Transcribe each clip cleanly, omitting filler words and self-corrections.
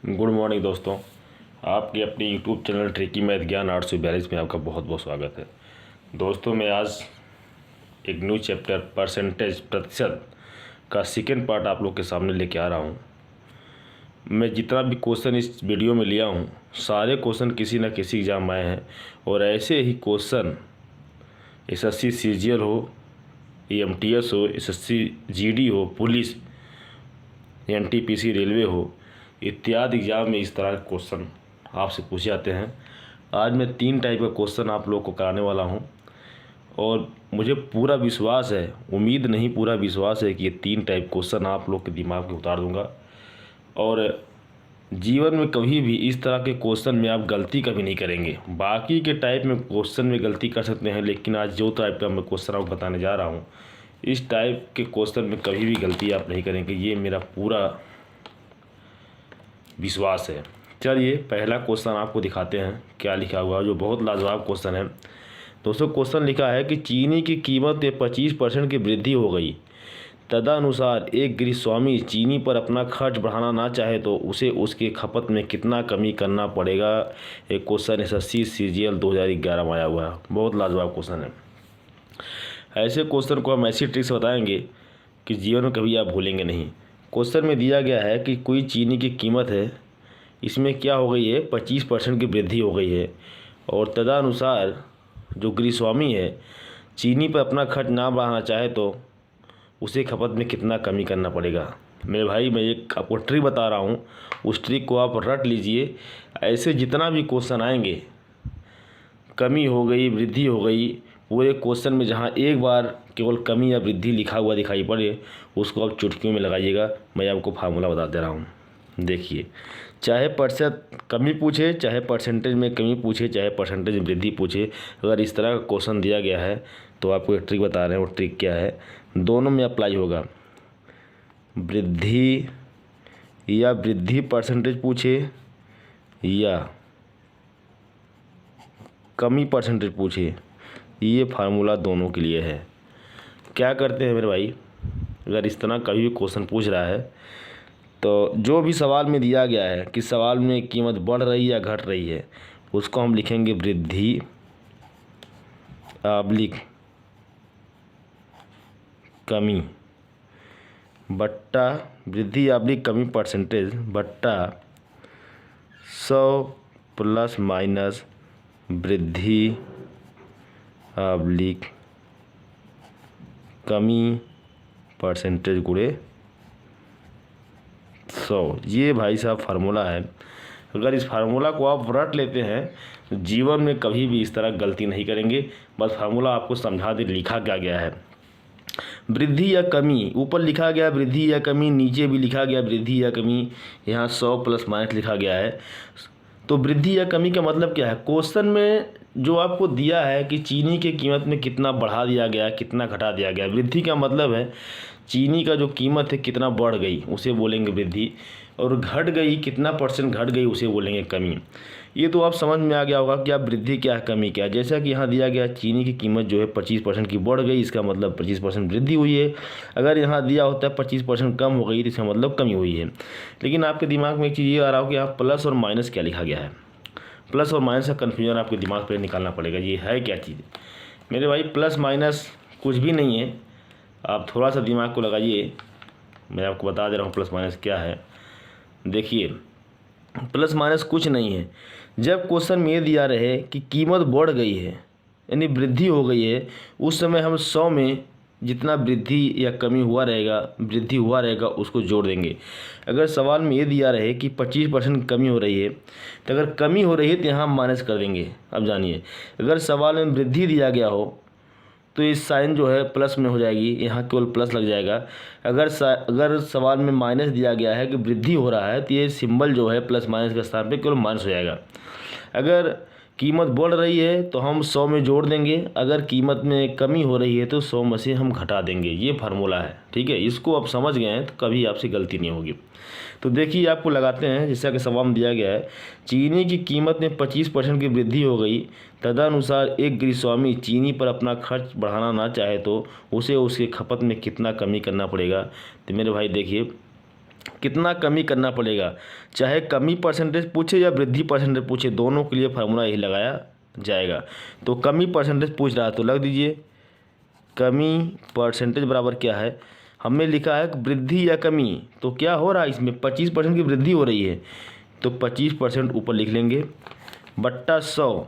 Good morning दोस्तों। आपके अपने यूट्यूब चैनल ट्रिकी मैथ ज्ञान 842 में आपका बहुत बहुत स्वागत है। दोस्तों मैं आज एक न्यू चैप्टर परसेंटेज प्रतिशत का सेकेंड पार्ट आप लोग के सामने लेके आ रहा हूँ। मैं जितना भी क्वेश्चन इस वीडियो में लिया हूँ सारे क्वेश्चन किसी न किसी एग्जाम में आए हैं और ऐसे ही क्वेश्चन SSC CGL हो, EMTS हो, SSC GD हो, पुलिस, NTPC रेलवे हो इत्यादि एग्जाम में इस तरह के क्वेश्चन आपसे पूछे जाते हैं। आज मैं 3 टाइप का क्वेश्चन आप लोग को कराने वाला हूं और मुझे पूरा विश्वास है, उम्मीद नहीं पूरा विश्वास है कि ये 3 टाइप क्वेश्चन आप लोग के दिमाग में उतार दूंगा और जीवन में कभी भी इस तरह के क्वेश्चन में आप गलती कभी नहीं करेंगे। बाकी के टाइप में क्वेश्चन में गलती कर सकते हैं, लेकिन आज जो टाइप का मैं क्वेश्चन आपको बताने जा रहा हूँ इस टाइप के क्वेश्चन में कभी भी गलती आप नहीं करेंगे, ये मेरा पूरा विश्वास है। चलिए पहला क्वेश्चन आपको दिखाते हैं क्या लिखा हुआ है, जो बहुत लाजवाब क्वेश्चन है। दोस्तों क्वेश्चन लिखा है कि चीनी की कीमत में 25% की वृद्धि हो गई, तदनुसार एक गृहस्वामी चीनी पर अपना खर्च बढ़ाना ना चाहे तो उसे उसके खपत में कितना कमी करना पड़ेगा। एक क्वेश्चन SSC CGL 2011 में आया हुआ है, बहुत लाजवाब क्वेश्चन है। ऐसे क्वेश्चन को हम ऐसी ट्रिक से बताएंगे कि जीवन में कभी आप भूलेंगे नहीं। क्वेश्चन में दिया गया है कि कोई चीनी की कीमत है, इसमें क्या हो गई है 25% की वृद्धि हो गई है और तदनुसार जो गृहस्वामी है चीनी पर अपना खर्च ना बढ़ाना चाहे तो उसे खपत में कितना कमी करना पड़ेगा। मेरे भाई मैं एक आपको ट्रिक बता रहा हूँ, उस ट्रिक को आप रट लीजिए। ऐसे जितना भी क्वेश्चन आएंगे कमी हो गई वृद्धि हो गई, पूरे क्वेश्चन में जहाँ एक बार केवल कमी या वृद्धि लिखा हुआ दिखाई पड़े उसको आप चुटकियों में लगाइएगा। मैं आपको फार्मूला बता दे रहा हूँ, देखिए। चाहे प्रतिशत कमी पूछे, चाहे परसेंटेज में कमी पूछे, चाहे परसेंटेज में वृद्धि पूछे, अगर इस तरह का क्वेश्चन दिया गया है तो आपको एक ट्रिक बता रहे हैं। वो ट्रिक क्या है, दोनों में अप्लाई होगा। वृद्धि या वृद्धि परसेंटेज पूछे या कमी परसेंटेज पूछे, ये फार्मूला दोनों के लिए है। क्या करते हैं मेरे भाई, अगर इस तरह कभी भी क्वेश्चन पूछ रहा है तो जो भी सवाल में दिया गया है कि सवाल में कीमत बढ़ रही या घट रही है उसको हम लिखेंगे वृद्धि आब्लिक कमी बट्टा वृद्धि आब्लिक कमी परसेंटेज बट्टा 100 प्लस माइनस वृद्धि आब्लिक कमी परसेंटेज गुणे 100। ये भाई साहब फार्मूला है। अगर इस फार्मूला को आप रट लेते हैं तो जीवन में कभी भी इस तरह गलती नहीं करेंगे। बस फार्मूला आपको समझा दे लिखा क्या गया है। वृद्धि या कमी, ऊपर लिखा गया वृद्धि या कमी, नीचे भी लिखा गया वृद्धि या कमी, यहाँ 100 प्लस माइनस लिखा गया है। तो वृद्धि या कमी का मतलब क्या है, क्वेश्चन में जो आपको दिया है कि चीनी की कीमत में कितना बढ़ा दिया गया, कितना घटा दिया गया। वृद्धि का मतलब है चीनी का जो कीमत है कितना बढ़ गई उसे बोलेंगे वृद्धि, और घट गई कितना परसेंट घट गई उसे बोलेंगे कमी। ये तो आप समझ में आ गया होगा कि आप वृद्धि क्या है कमी क्या है। जैसा कि यहाँ दिया गया चीनी की कीमत जो है 25% की बढ़ गई, इसका मतलब 25% वृद्धि हुई है। अगर यहाँ दिया होता है 25% कम हो गई तो इसका मतलब कमी हुई है। लेकिन आपके दिमाग में एक चीज़ ये आ रहा हो कि यहाँ प्लस और माइनस क्या लिखा गया है। प्लस और माइनस का कन्फ्यूजन आपके दिमाग पर निकालना पड़ेगा, ये है क्या चीज़। मेरे भाई प्लस माइनस कुछ भी नहीं है, आप थोड़ा सा दिमाग को लगाइए। मैं आपको बता दे रहा हूँ प्लस माइनस क्या है। देखिए प्लस माइनस कुछ नहीं है। जब क्वेश्चन में ये दिया रहे कि कीमत बढ़ गई है यानी वृद्धि हो गई है, उस समय हम 100 में जितना वृद्धि या कमी हुआ रहेगा, वृद्धि हुआ रहेगा उसको जोड़ देंगे। अगर सवाल में ये दिया रहे कि 25% कमी हो रही है तो अगर कमी हो रही है तो यहाँ माइनस कर देंगे। अब जानिए, अगर सवाल में वृद्धि दिया गया हो तो इस साइन जो है प्लस में हो जाएगी, यहाँ केवल प्लस लग जाएगा। अगर सवाल में माइनस दिया गया है कि वृद्धि हो रहा है तो ये सिंबल जो है प्लस माइनस के स्थान पे केवल माइनस हो जाएगा। अगर कीमत बढ़ रही है तो हम 100 में जोड़ देंगे, अगर कीमत में कमी हो रही है तो 100 में से हम घटा देंगे। ये फार्मूला है, ठीक है। इसको आप समझ गए हैं तो कभी आपसे गलती नहीं होगी। तो देखिए आपको लगाते हैं, जैसा कि सवाल में दिया गया है चीनी की कीमत में 25% की वृद्धि हो गई, तदनुसार एक गृहस्वामी चीनी पर अपना खर्च बढ़ाना ना चाहे तो उसे उसके खपत में कितना कमी करना पड़ेगा। तो मेरे भाई देखिए कितना कमी करना पड़ेगा, चाहे कमी परसेंटेज पूछे या वृद्धि परसेंटेज पूछे, दोनों के लिए फार्मूला यही लगाया जाएगा। तो कमी परसेंटेज पूछ रहा है तो लग दीजिए कमी परसेंटेज बराबर क्या है, हमने लिखा है वृद्धि या कमी, तो क्या हो रहा है इसमें 25% की वृद्धि हो रही है, तो 25% ऊपर लिख लेंगे बट्टा 100।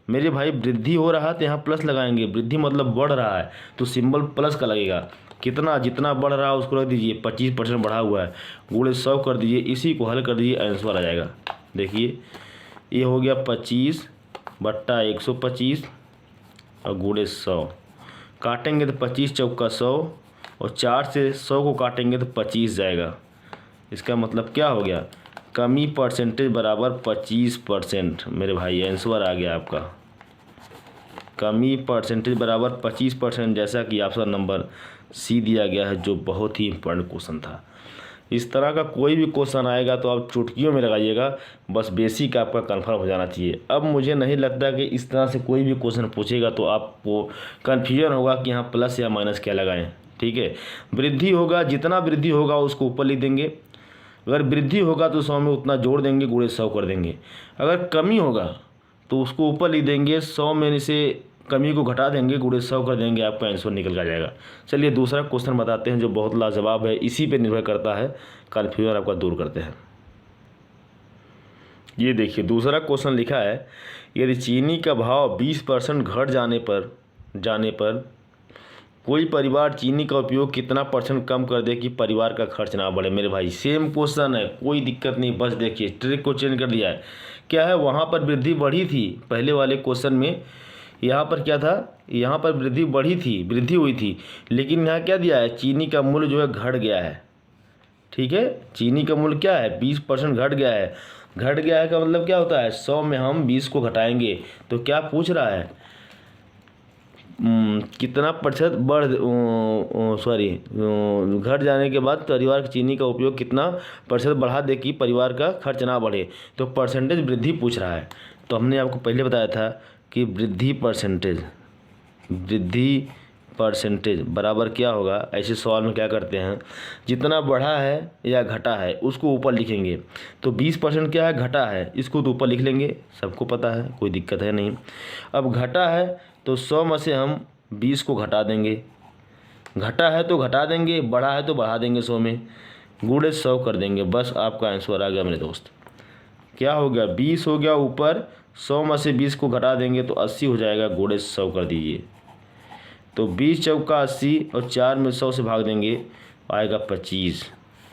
मेरे भाई वृद्धि हो रहा है तो यहाँ प्लस लगाएंगे, वृद्धि मतलब बढ़ रहा है तो सिंबल प्लस का लगेगा। कितना, जितना बढ़ रहा है उसको रख दीजिए, 25% बढ़ा हुआ है, गुणे 100 कर दीजिए, इसी को हल कर दीजिए, आंसर आ जाएगा। देखिए ये हो गया 25 बट्टा 125 और गुणे 100, काटेंगे तो 25 चौका 100 और 4 से 100 को काटेंगे तो 25 जाएगा। इसका मतलब क्या हो गया, कमी परसेंटेज बराबर 25%। मेरे भाई आंसर आ गया आपका, कमी परसेंटेज बराबर 25%, जैसा कि ऑप्शन नंबर सी दिया गया है, जो बहुत ही इंपॉर्टेंट क्वेश्चन था। इस तरह का कोई भी क्वेश्चन आएगा तो आप चुटकियों में लगाइएगा, बस बेसिक आपका कंफर्म हो जाना चाहिए। अब मुझे नहीं लगता कि इस तरह से कोई भी क्वेश्चन पूछेगा तो आपको कन्फ्यूजन होगा कि यहाँ प्लस या माइनस क्या लगाएं। ठीक है, वृद्धि होगा, जितना वृद्धि होगा उसको ऊपर लिख देंगे, अगर वृद्धि होगा तो 100 में उतना जोड़ देंगे, गुणे 100 कर देंगे। अगर कमी होगा तो उसको ऊपर लिख देंगे, 100 में से कमी को घटा देंगे, गुणे 100 कर देंगे, आपका आंसर निकल कर जाएगा। चलिए दूसरा क्वेश्चन बताते हैं जो बहुत लाजवाब है, इसी पे निर्भर करता है, कन्फ्यूजन आपका दूर करते हैं। ये देखिए दूसरा क्वेश्चन लिखा है, यदि चीनी का भाव 20% घट जाने पर कोई परिवार चीनी का उपयोग कितना % कम कर दे कि परिवार का खर्च ना बढ़े। मेरे भाई सेम क्वेश्चन है, कोई दिक्कत नहीं, बस देखिए ट्रिक को चेंज कर दिया है। क्या है, वहाँ पर वृद्धि बढ़ी थी पहले वाले क्वेश्चन में, यहाँ पर क्या था, यहाँ पर वृद्धि बढ़ी थी, वृद्धि हुई थी, लेकिन यहाँ क्या दिया है, चीनी का मूल्य जो है घट गया है। ठीक है, चीनी का मूल्य क्या है, 20% घट गया है। घट गया है का मतलब क्या होता है, 100 में हम 20 को घटाएंगे, तो क्या पूछ रहा है, कितना प्रतिशत घट जाने के बाद परिवार की चीनी का उपयोग कितना प्रतिशत बढ़ा दे कि परिवार का खर्च ना बढ़े। तो परसेंटेज वृद्धि पूछ रहा है, तो हमने आपको पहले बताया था कि वृद्धि परसेंटेज बराबर क्या होगा। ऐसे सवाल में क्या करते हैं, जितना बढ़ा है या घटा है उसको ऊपर लिखेंगे। तो 20% क्या है, घटा है, इसको तो ऊपर लिख लेंगे, सबको पता है, कोई दिक्कत है नहीं। अब घटा है तो 100 में से हम 20 को घटा देंगे, घटा है तो घटा देंगे, बढ़ा है तो बढ़ा देंगे, 100 में गुणे 100 कर देंगे, बस आपका आंसर आ गया मेरे दोस्त। क्या हो गया, 20 हो गया ऊपर, 100 में से 20 को घटा देंगे तो 80 हो जाएगा, गुणे 100 कर दीजिए। तो 20 चौका 80 और 4 में 100 से भाग देंगे, आएगा 25।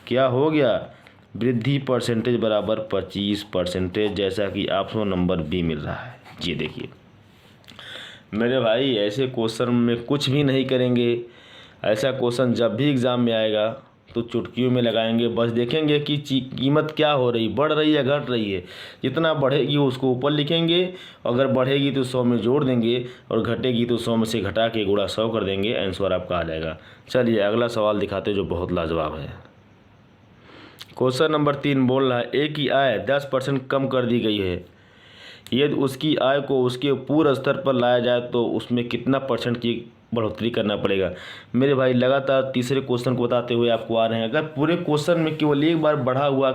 क्या हो गया, वृद्धि परसेंटेज बराबर 25%, जैसा कि ऑप्शन नंबर बी मिल रहा है। ये देखिए मेरे भाई, ऐसे क्वेश्चन में कुछ भी नहीं करेंगे, ऐसा क्वेश्चन जब भी एग्ज़ाम में आएगा तो चुटकियों में लगाएंगे, बस देखेंगे कि कीमत क्या हो रही, बढ़ रही है घट रही है। जितना बढ़ेगी उसको ऊपर लिखेंगे, अगर बढ़ेगी तो 100 में जोड़ देंगे और घटेगी तो 100 में से घटा के गुणा 100 कर देंगे, आंसर आपका आ जाएगा। चलिए अगला सवाल दिखाते जो बहुत लाजवाब है। क्वेश्चन नंबर 3 बोल रहा है, ए की आय 10% कम कर दी गई है, यदि उसकी आय को उसके पूर्व स्तर पर लाया जाए तो उसमें कितना % की बढ़ोतरी करना पड़ेगा। मेरे भाई लगातार तीसरे क्वेश्चन को बताते हुए आपको आ रहे हैं, अगर पूरे क्वेश्चन में केवल एक बार बढ़ा हुआ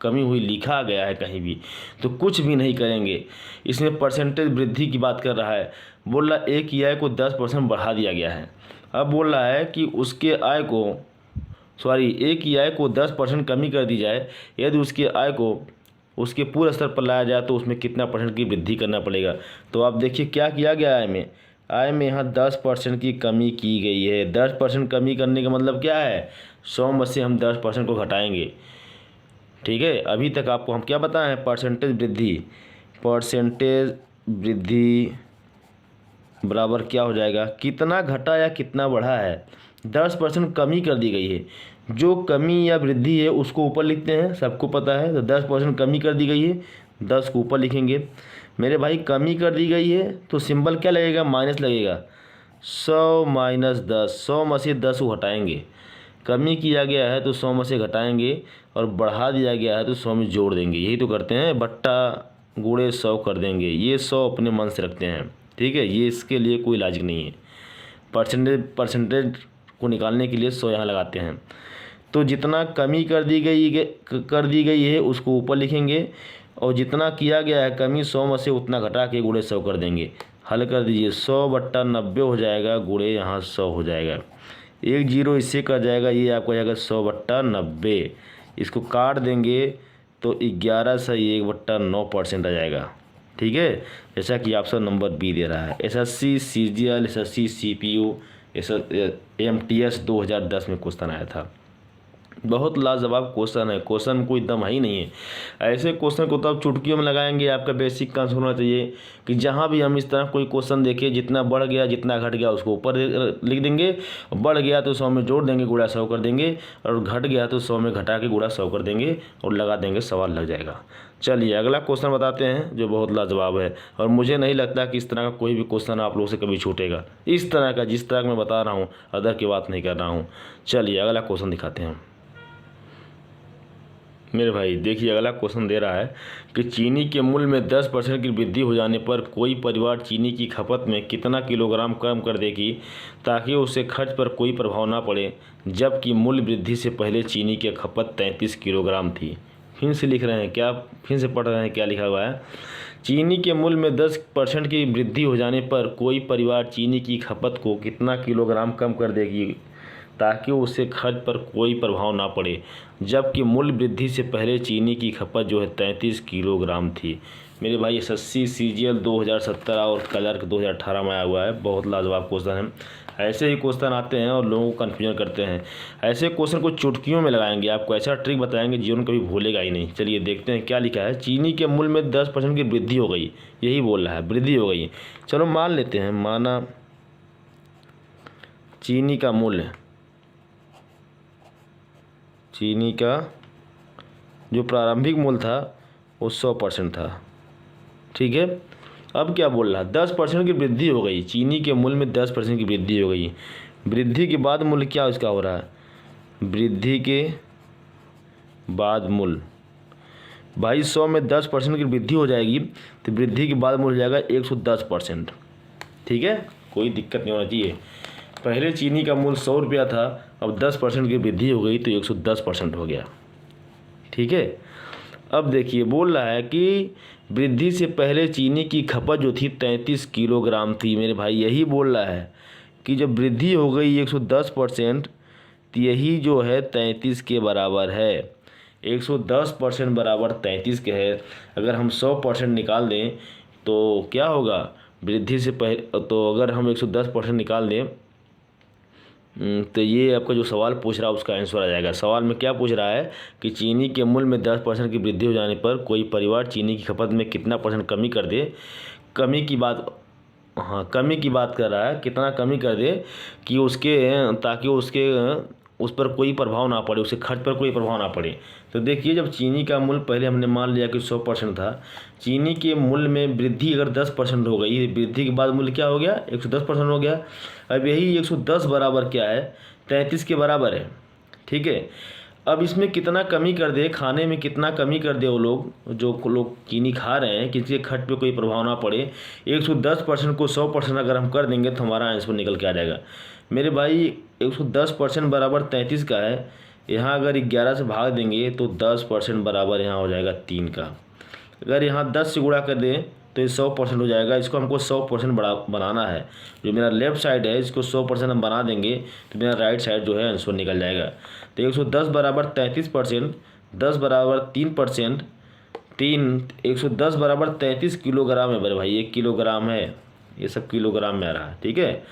कमी हुई लिखा गया है कहीं भी तो कुछ भी नहीं करेंगे। इसमें परसेंटेज वृद्धि की बात कर रहा है, बोल रहा है ए की आय को 10% बढ़ा दिया गया है। अब बोल रहा है कि ए की आय को 10% कमी कर दी जाए, यदि उसके आय को उसके पूरे स्तर पर लाया जाए तो उसमें कितना % की वृद्धि करना पड़ेगा। तो आप देखिए क्या किया गया आय में यहाँ 10% की कमी की गई है। 10% कमी करने का मतलब क्या है, 100 में से हम 10% को घटाएंगे। ठीक है, अभी तक आपको हम क्या बताए हैं, परसेंटेज वृद्धि बराबर क्या हो जाएगा, कितना घटा या कितना बढ़ा है। 10% कमी कर दी गई है, जो कमी या वृद्धि है उसको ऊपर लिखते हैं, सबको पता है। तो 10% कमी कर दी गई है, 10 को ऊपर लिखेंगे। मेरे भाई कमी कर दी गई है तो सिंबल क्या लगेगा, माइनस लगेगा, 100 माइनस 10, 100 में से 10 को हटाएंगे। कमी किया गया है तो 100 में से घटाएंगे और बढ़ा दिया गया है तो 100 में जोड़ देंगे, यही तो करते हैं, बट्टा गुणे 100 कर देंगे। ये 100 अपने मन से रखते हैं, ठीक है, ये इसके लिए कोई लॉजिक नहीं है। परसेंटेज को निकालने के लिए 100 यहाँ लगाते हैं। तो जितना कमी कर दी गई है उसको ऊपर लिखेंगे, और जितना किया गया है कमी 100 में से उतना घटा के गुणे 100 कर देंगे। हल कर दीजिए, 100/90 हो जाएगा, गुणे यहाँ 100 हो जाएगा। एक जीरो इससे कट जाएगा, ये आपका हो जाएगा 100/90। इसको काट देंगे तो 11 सही 1/9% आ जाएगा। ठीक है, जैसा कि ऑप्शन नंबर बी दे रहा है। SSC CGL SSC CPU MTS 2010 में क्वेश्चन आया था। बहुत लाजवाब क्वेश्चन है, क्वेश्चन कोई दम ही नहीं है। ऐसे क्वेश्चन को तो आप चुटकियों में लगाएंगे। आपका बेसिक कंसेप्ट होना चाहिए कि जहाँ भी हम इस तरह कोई क्वेश्चन देखें, जितना बढ़ गया जितना घट गया उसको ऊपर लिख देंगे, बढ़ गया तो 100 में जोड़ देंगे, गुणा 100 कर देंगे, और घट गया तो 100 में घटा के गुणा 100 कर देंगे और लगा देंगे, सवाल लग जाएगा। चलिए अगला क्वेश्चन बताते हैं जो बहुत लाजवाब है, और मुझे नहीं लगता कि इस तरह का कोई भी क्वेश्चन आप लोगों से कभी छूटेगा, इस तरह का जिस तरह मैं बता रहा हूँ, अदर की बात नहीं कर रहा हूँ। चलिए अगला क्वेश्चन दिखाते हैं मेरे भाई। देखिए अगला क्वेश्चन दे रहा है कि चीनी के मूल्य में 10% की वृद्धि हो जाने पर कोई परिवार चीनी की खपत में कितना किलोग्राम कम कर देगी ताकि उससे खर्च पर कोई प्रभाव ना पड़े, जबकि मूल्य वृद्धि से पहले चीनी की खपत 33 किलोग्राम थी। फिर से लिख रहे हैं क्या, फिर से पढ़ रहे हैं क्या लिखा हुआ है। चीनी के मूल्य में 10% की वृद्धि हो जाने पर कोई परिवार चीनी की खपत को कितना किलोग्राम कम कर देगी ताकि उससे खर्च पर कोई प्रभाव ना पड़े, जबकि मूल्य वृद्धि से पहले चीनी की खपत जो है 33 किलोग्राम थी। मेरे भाई SSC CGL 2017 और क्लर्क 2018 में आया हुआ है। बहुत लाजवाब क्वेश्चन है। ऐसे ही क्वेश्चन आते हैं और लोगों को कन्फ्यूजन करते हैं। ऐसे क्वेश्चन को चुटकियों में लगाएंगे, आपको ऐसा ट्रिक बताएंगे जीवन कभी भूलेगा ही नहीं। चलिए देखते हैं क्या लिखा है। चीनी के मूल्य में 10% की वृद्धि हो गई, यही बोल रहा है, वृद्धि हो गई। चलो मान लेते हैं, माना चीनी का मूल्य, चीनी का जो प्रारंभिक मूल्य था वो 100% था। ठीक है, अब क्या बोल रहा है, 10% की वृद्धि हो गई, चीनी के मूल्य में 10% की वृद्धि हो गई। वृद्धि के बाद मूल्य क्या इसका हो रहा है, वृद्धि के बाद मूल्य भाई 100 में 10% की वृद्धि हो जाएगी तो वृद्धि के बाद मूल्य जाएगा 110%। ठीक है, कोई दिक्कत नहीं होना चाहिए। पहले चीनी का मूल्य 100 रुपया था, अब 10% की वृद्धि हो गई तो 110% हो गया। ठीक है, अब देखिए बोल रहा है कि वृद्धि से पहले चीनी की खपत जो थी 33 किलोग्राम थी। मेरे भाई यही बोल रहा है कि जब वृद्धि हो गई 110% तो यही जो है 33 के बराबर है। 110% बराबर 33 के है। अगर हम 100% निकाल दें तो क्या होगा, वृद्धि से पहले, तो अगर हम 110% निकाल दें तो ये आपका जो सवाल पूछ रहा है उसका आंसर आ जाएगा। सवाल में क्या पूछ रहा है कि चीनी के मूल्य में 10% की वृद्धि हो जाने पर कोई परिवार चीनी की खपत में कितना % कमी कर दे। कमी की बात, हाँ कमी की बात कर रहा है, कितना कमी कर दे कि उसके, ताकि उसके उस पर कोई प्रभाव ना पड़े, उसके खर्च पर कोई प्रभाव ना पड़े। तो देखिए जब चीनी का मूल्य पहले हमने मान लिया कि 100% था, चीनी के मूल्य में वृद्धि अगर 10% हो गई, वृद्धि के बाद मूल्य क्या हो गया, 110% हो गया। अब यही 110 बराबर क्या है, 33 के बराबर है। ठीक है, अब इसमें कितना कमी कर दे, खाने में कितना कमी कर दे वो लोग, जो लोग चीनी खा रहे हैं, किसी के खर्च पे कोई प्रभाव ना पड़े। 110% को 100% अगर हम कर देंगे तो हमारा आंसर निकल के आ जाएगा। मेरे भाई 110% बराबर 33 का है, यहाँ अगर 11 से भाग देंगे तो 10% बराबर यहाँ हो जाएगा 3 का। अगर यहाँ 10 से गुणा कर दें तो ये 100% हो जाएगा। इसको हमको 100% बनाना है। जो मेरा लेफ्ट साइड है इसको 100% हम बना देंगे तो मेरा राइट साइड जो है आंसर निकल जाएगा। तो 110 बराबर 33%, 10 बराबर 3%, 110 बराबर 33 किलोग्राम है मेरे भाई, 1 किलोग्राम है, ये सब किलोग्राम में आ रहा है। ठीक है,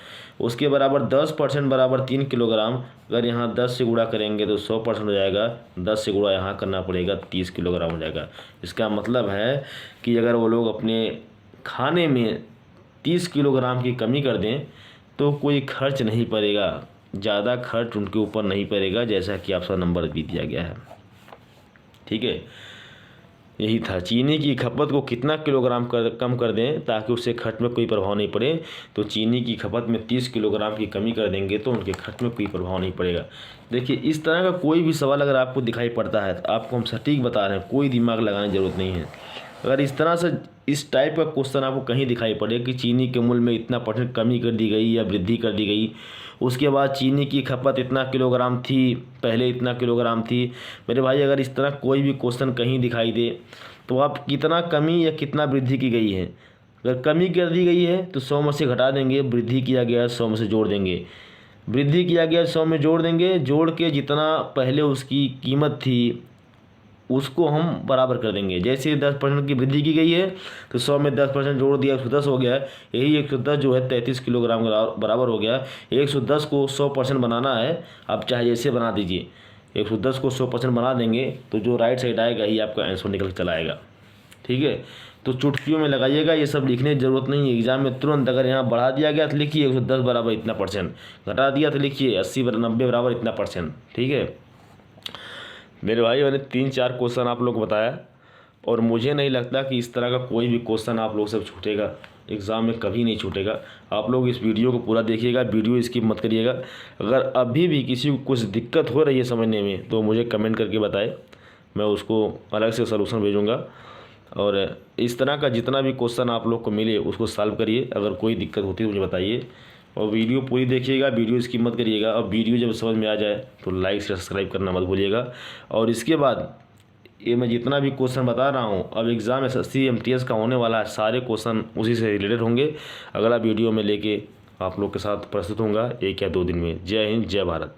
उसके बराबर 10% बराबर 3 किलोग्राम। अगर यहाँ 10 से गुणा करेंगे तो 100% हो जाएगा, 10 से गुणा यहाँ करना पड़ेगा, 30 किलोग्राम हो जाएगा। इसका मतलब है कि अगर वो लोग अपने खाने में 30 किलोग्राम की कमी कर दें तो कोई खर्च नहीं पड़ेगा, ज़्यादा खर्च उनके ऊपर नहीं पड़ेगा, जैसा कि ऑप्शन नंबर बी दिया गया है। ठीक है, यही था, चीनी की खपत को कितना किलोग्राम कम कर दें ताकि उससे खर्च में कोई प्रभाव नहीं पड़े। तो चीनी की खपत में 30 किलोग्राम की कमी कर देंगे तो उनके खर्च में कोई प्रभाव नहीं पड़ेगा। देखिए इस तरह का कोई भी सवाल अगर आपको दिखाई पड़ता है तो आपको हम सटीक बता रहे हैं, कोई दिमाग लगाने की ज़रूरत नहीं है। अगर इस तरह से इस टाइप का क्वेश्चन आपको कहीं दिखाई पड़े कि चीनी के मूल्य में इतना % कमी कर दी गई या वृद्धि कर दी गई उसके बाद चीनी की खपत इतना किलोग्राम थी, पहले इतना किलोग्राम थी। मेरे भाई अगर इस तरह कोई भी क्वेश्चन कहीं दिखाई दे तो आप कितना कमी या कितना वृद्धि की गई है। अगर कमी कर दी गई है तो 100 में से घटा देंगे, वृद्धि किया गया है 100 में से जोड़ देंगे, वृद्धि किया गया 100 में जोड़ देंगे, जोड़ के जितना पहले उसकी कीमत थी उसको हम बराबर कर देंगे। जैसे 10% की वृद्धि की गई है तो 100 में 10% जोड़ दिया 110 हो गया है। यही 110 जो है 33 किलोग्राम बराबर हो गया। 110 को 100% बनाना है, आप चाहे जैसे बना दीजिए। 110 को 100% बना देंगे तो जो राइट साइड आएगा ही आपका आंसर निकल के चला आएगा। ठीक है, तो चुटकियों में लगाइएगा, ये सब लिखने की ज़रूरत नहीं है एग्जाम में। तुरंत अगर यहाँ बढ़ा दिया गया तो लिखिए 110 बराबर इतना %, घटा दिया तो लिखिए 80-90 बराबर इतना %। ठीक है मेरे भाई, मैंने 3-4 क्वेश्चन आप लोग को बताया और मुझे नहीं लगता कि इस तरह का कोई भी क्वेश्चन आप लोग से छूटेगा एग्ज़ाम में, कभी नहीं छूटेगा। आप लोग इस वीडियो को पूरा देखिएगा, वीडियो स्किप मत करिएगा। अगर अभी भी किसी को कुछ दिक्कत हो रही है समझने में तो मुझे कमेंट करके बताए, मैं उसको अलग से सलूशन भेजूँगा। और इस तरह का जितना भी क्वेश्चन आप लोग को मिले उसको सॉल्व करिए। अगर कोई दिक्कत होती है मुझे बताइए और वीडियो पूरी देखिएगा, वीडियो स्किप मत करिएगा। और वीडियो जब समझ में आ जाए तो लाइक से सब्सक्राइब करना मत भूलिएगा। और इसके बाद ये मैं जितना भी क्वेश्चन बता रहा हूँ अब एग्ज़ाम SSC MTS का होने वाला है, सारे क्वेश्चन उसी से रिलेटेड होंगे। अगला वीडियो में लेके आप लोग के साथ प्रस्तुत होऊंगा 1 या 2 दिन में। जय हिंद, जय भारत।